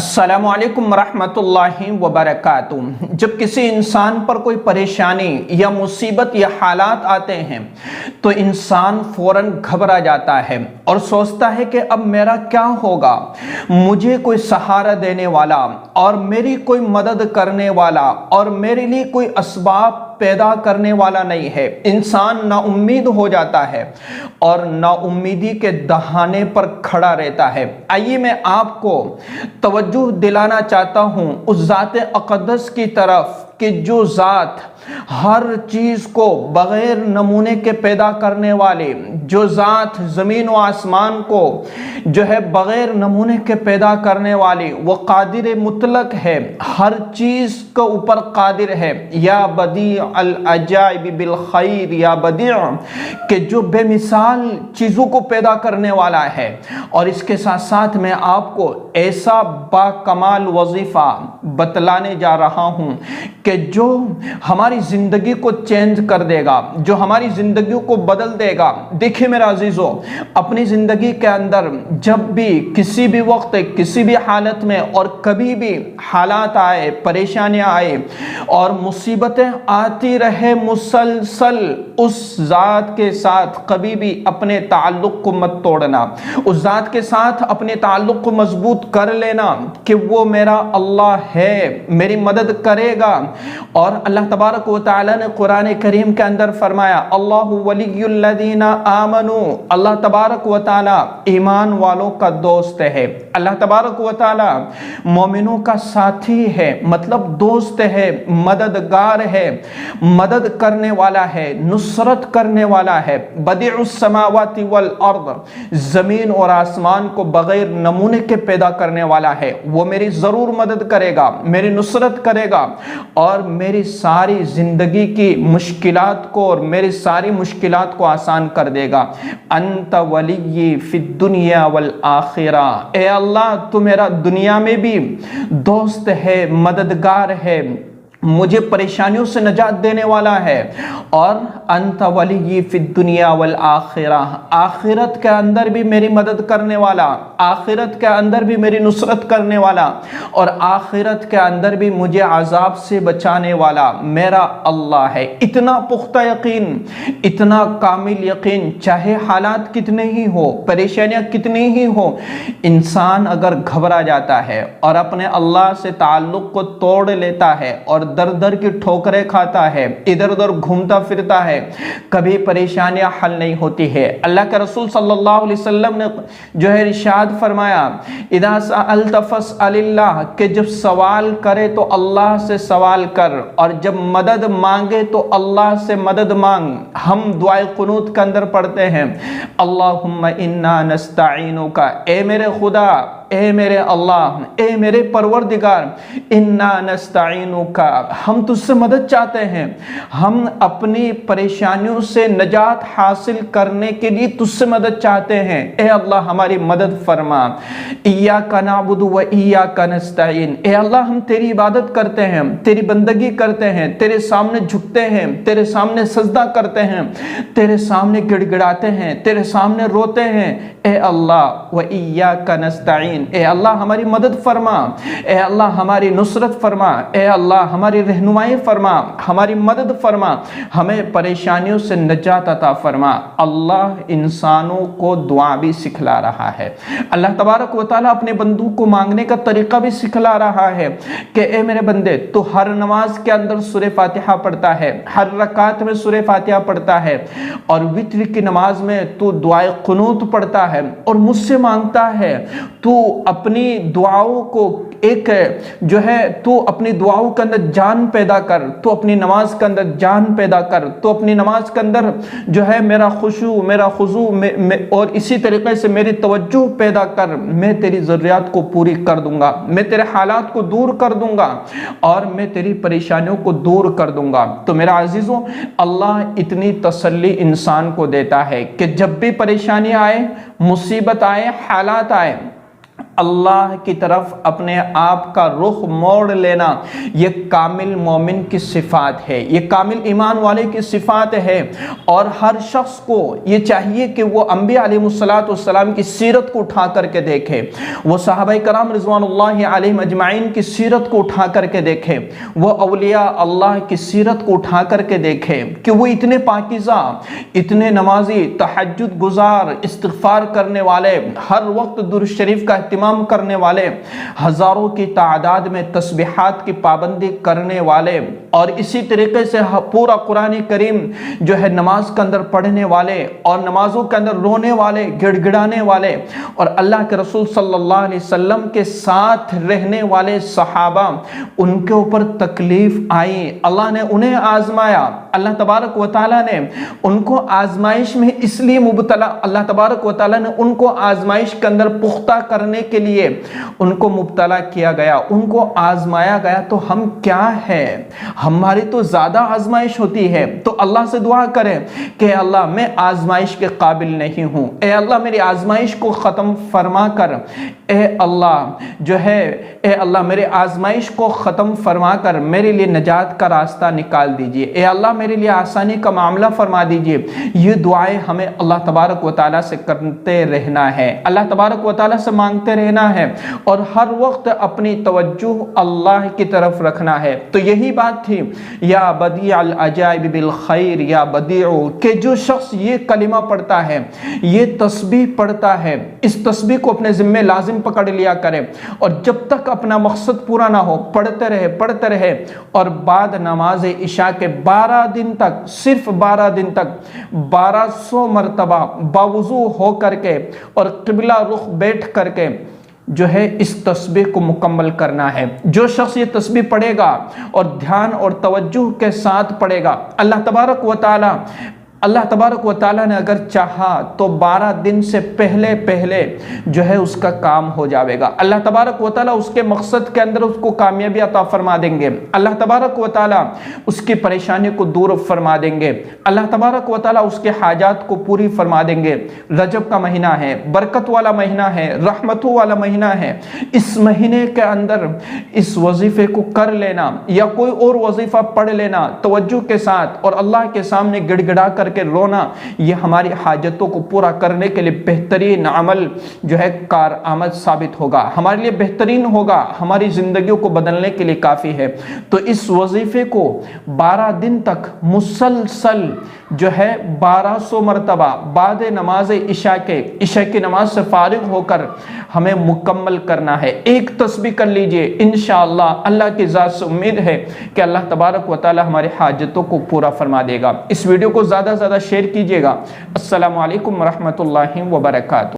السلام علیکم ورحمۃ اللہ وبرکاتہ۔ جب کسی انسان پر کوئی پریشانی یا مصیبت یا حالات آتے ہیں تو انسان فوراً گھبرا جاتا ہے اور سوچتا ہے کہ اب میرا کیا ہوگا، مجھے کوئی سہارا دینے والا اور میری کوئی مدد کرنے والا اور میرے لیے کوئی اسباب پیدا کرنے والا نہیں ہے۔ انسان نا امید ہو جاتا ہے اور نا امیدی کے دہانے پر کھڑا رہتا ہے۔ آئیے میں آپ کو توجہ دلانا چاہتا ہوں اس ذات اقدس کی طرف کہ جو ذات ہر چیز کو بغیر نمونے کے پیدا کرنے والے، جو ذات زمین و آسمان کو جو ہے بغیر نمونے کے پیدا کرنے والی، وہ قادر مطلق ہے، ہر چیز کے اوپر قادر ہے۔ یا بدیع العجائب بالخیر، یا بدیع کہ جو بے مثال چیزوں کو پیدا کرنے والا ہے۔ اور اس کے ساتھ ساتھ میں آپ کو ایسا با کمال وظیفہ بتلانے جا رہا ہوں کہ جو ہماری زندگی کو چینج کر دے گا، جو ہماری زندگیوں کو بدل دے گا۔ دیکھیں میرا عزیزو، اپنی زندگی کے اندر جب بھی کسی بھی وقت کسی بھی حالت میں اور کبھی بھی حالات آئے، پریشانیاں آئے اور مصیبتیں آتی رہے مسلسل، اس ذات کے ساتھ کبھی بھی اپنے تعلق کو مت توڑنا، اس ذات کے ساتھ اپنے تعلق کو مضبوط کر لینا کہ وہ میرا اللہ ہے، میری مدد کرے گا۔ اور اللہ تبارک و تعالی نے قرآن کریم کے اندر فرمایا، اللہ ولی الذین آمنوا، اللہ تبارک و تعالی ایمان والوں کا دوست ہے، اللہ تبارک و تعالی مومنوں کا ساتھی ہے، مطلب دوست ہے، مددگار ہے، مدد کرنے والا ہے، نصرت کرنے والا ہے۔ بدیع السماوات والارض، زمین اور آسمان کو بغیر نمونے کے پیدا کرنے والا ہے، وہ میری ضرور مدد کرے گا، میری نصرت کرے گا اور میری ساری زندگی کی مشکلات کو اور میری ساری مشکلات کو آسان کر دے گا۔ انت ولی فی الدنیا والآخرہ، اے اللہ تو میرا دنیا میں بھی دوست ہے، مددگار ہے، مجھے پریشانیوں سے نجات دینے والا ہے، اور انت ولی فی الدنیا والآخرہ، آخرت کے اندر بھی میری مدد کرنے والا، آخرت کے اندر بھی میری نصرت کرنے والا، اور آخرت کے اندر بھی مجھے عذاب سے بچانے والا میرا اللہ ہے۔ اتنا پختہ یقین، اتنا کامل یقین، چاہے حالات کتنے ہی ہو، پریشانیاں کتنی ہی ہو، انسان اگر گھبرا جاتا ہے اور اپنے اللہ سے تعلق کو توڑ لیتا ہے اور در در کی ٹھوکریں کھاتا ہے، ادھر ادھر گھومتا پھرتا ہے، کبھی پریشانیاں حل نہیں ہوتی ہے۔ اللہ کے رسول صلی اللہ علیہ وسلم نے جو ہے ارشاد فرمایا، اذا سألت فاسأل اللہ، کہ جب سوال کرے تو اللہ سے سوال کر، اور جب مدد مانگے تو اللہ سے مدد مانگ۔ ہم دعائے قنوت کے اندر پڑھتے ہیں، اللہم انا نستعینک، اے میرے خدا، اے میرے اللہ، اے میرے پروردگار، انا نستعینک، ہم تجھ سے مدد چاہتے ہیں، ہم اپنی پریشانیوں سے نجات حاصل کرنے کے لیے تجھ سے مدد چاہتے ہیں، اے اللہ ہماری مدد فرما۔ ایاک نعبد و ایاک نستعین، اے اللہ ہم تیری عبادت کرتے ہیں، تیری بندگی کرتے ہیں، تیرے سامنے جھکتے ہیں، تیرے سامنے سجدہ کرتے ہیں، تیرے سامنے گڑ گڑاتے ہیں، تیرے سامنے روتے ہیں، اے اللہ و ایاک نستعین، اے اللہ ہماری مدد فرما، اے اللہ ہماری نصرت فرما، اے اللہ ہماری رہنمائی فرما، ہماری مدد فرما، ہمیں پریشانیوں سے نجات عطا فرما۔ اللہ انسانوں کو دعا بھی سکھلا رہا ہے، اللہ تبارک و تعالیٰ اپنے بندوں کو مانگنے کا طریقہ بھی سکھلا رہا ہے کہ اے میرے بندے، تو ہر نماز کے اندر سورہ فاتحہ پڑھتا ہے، ہر رکعت میں سورہ فاتحہ پڑھتا ہے، اور وتر کی نماز میں تو دعائے قنوت پڑھتا ہے اور مجھ سے مانگتا ہے، تو اپنی دعاؤں کو ایک جو ہے تو اپنی دعاؤں کے اندر جان پیدا کر، تو اپنی نماز کے اندر جان پیدا کر، تو اپنی نماز کے اندر جو ہے میرا خشوع، میرا خضوع اور اسی طریقے سے میری توجہ پیدا کر، میں تیری ضروریات کو پوری کر دوں گا، میں تیرے حالات کو دور کر دوں گا، اور میں تیری پریشانیوں کو دور کر دوں گا۔ تو میرا عزیزوں، اللہ اتنی تسلی انسان کو دیتا ہے کہ جب بھی پریشانی آئے، مصیبت آئے، حالات آئے، اللہ کی طرف اپنے آپ کا رخ موڑ لینا، یہ کامل مومن کی صفات ہے، یہ کامل ایمان والے کی صفات ہے۔ اور ہر شخص کو یہ چاہیے کہ وہ انبیاء علیہ السلام کی سیرت کو اٹھا کر کے دیکھے، وہ صحابہ کرام رضوان اللہ علیہم اجمعین کی سیرت کو اٹھا کر کے دیکھے، وہ اولیاء اللہ کی سیرت کو اٹھا کر کے دیکھے کہ وہ اتنے پاکیزہ، اتنے نمازی، تہجد گزار، استغفار کرنے والے، ہر وقت درود شریف کا اہتمام کرنے والے، ہزاروں کی تعداد میں تسبیحات کی پابندی کرنے والے، اور اسی طریقے سے پورا قرآن کریم جو ہے نماز کے اندر پڑھنے والے اور نمازوں کے اندر رونے والے، گڑ گڑانے والے، اور اللہ کے رسول صلی اللہ علیہ وسلم کے ساتھ رہنے والے صحابہ، ان کے اوپر تکلیف آئی، اللہ نے انہیں آزمایا، اللہ تبارک و تعالیٰ نے ان کو آزمائش میں اس لیے مبتلا، اللہ تبارک و تعالیٰ نے ان کو آزمائش کے اندر پختہ کرنے کے لیے ان کو مبتلا کیا گیا، ان کو آزمایا گیا۔ تو ہم کیا ہے؟ ہماری تو زیادہ آزمائش ہوتی ہے، تو اللہ سے دعا کریں کہ اللہ میں آزمائش کے قابل نہیں ہوں، اے اللہ میری آزمائش کو ختم فرما کر، اے اللہ جو ہے، اے اللہ میرے آزمائش کو ختم فرما کر میرے لیے نجات کا راستہ نکال دیجئے، اے اللہ میرے لیے آسانی کا معاملہ فرما دیجئے۔ یہ دعائیں ہمیں اللہ تبارک و تعالیٰ سے کرتے رہنا ہے، اللہ تبارک و تعالیٰ سے مانگتے رہنا ہے، اور ہر وقت اپنی توجہ اللہ کی طرف رکھنا ہے۔ تو یہی بات تھی، یا بدیع العجائب بالخیر یا بدیع، کہ جو شخص یہ کلمہ پڑھتا ہے، یہ تسبیح پڑھتا ہے، اس تسبیح کو اپنے ذمہ لازم پکڑ لیا کرے، اور جب تک اپنا مقصد پورا نہ ہو پڑھتے رہے، اور بعد نماز عشاء کے 12 دن تک، صرف 12 دن تک 1200 مرتبہ باوضو ہو کر کے اور قبلہ رخ بیٹھ کر کے جو ہے اس تسبیح کو مکمل کرنا ہے۔ جو شخص یہ تسبیح پڑھے گا اور دھیان اور توجہ کے ساتھ پڑھے گا، اللہ تبارک و تعالیٰ نے اگر چاہا تو 12 دن سے پہلے جو ہے اس کا کام ہو جاوے گا۔ اللہ تبارک و تعالیٰ اس کے مقصد کے اندر اس کو کامیابی عطا فرما دیں گے، اللہ تبارک و تعالیٰ اس کی پریشانی کو دور فرما دیں گے، اللہ تبارک و تعالیٰ اس کے حاجات کو پوری فرما دیں گے۔ رجب کا مہینہ ہے، برکت والا مہینہ ہے، رحمتوں والا مہینہ ہے، اس مہینے کے اندر اس وظیفے کو کر لینا یا کوئی اور وظیفہ پڑھ لینا توجہ کے ساتھ، اور اللہ کے سامنے گڑ گڑا کر کے رونا، یہ ہماری حاجتوں کو پورا کرنے کے لیے بہترین عمل جو ہے کارآمد ثابت ہوگا، ہمارے لیے بہترین ہوگا، ہماری زندگیوں کو بدلنے کے لیے کافی ہے۔ تو اس وظیفے کو 12 دن تک مسلسل جو ہے 1200 مرتبہ بعد نماز عشاء کی نماز سے فارغ ہو کر ہمیں مکمل کرنا ہے۔ ایک تسبیح کر لیجئے، انشاءاللہ اللہ کی ذات سے امید ہے کہ اللہ تبارک و تعالی ہماری حاجتوں کو پورا فرما دے گا۔ اس ویڈیو کو زیادہ سے زیادہ شیئر کیجئے گا۔ السلام علیکم ورحمۃ اللہ وبرکاتہ۔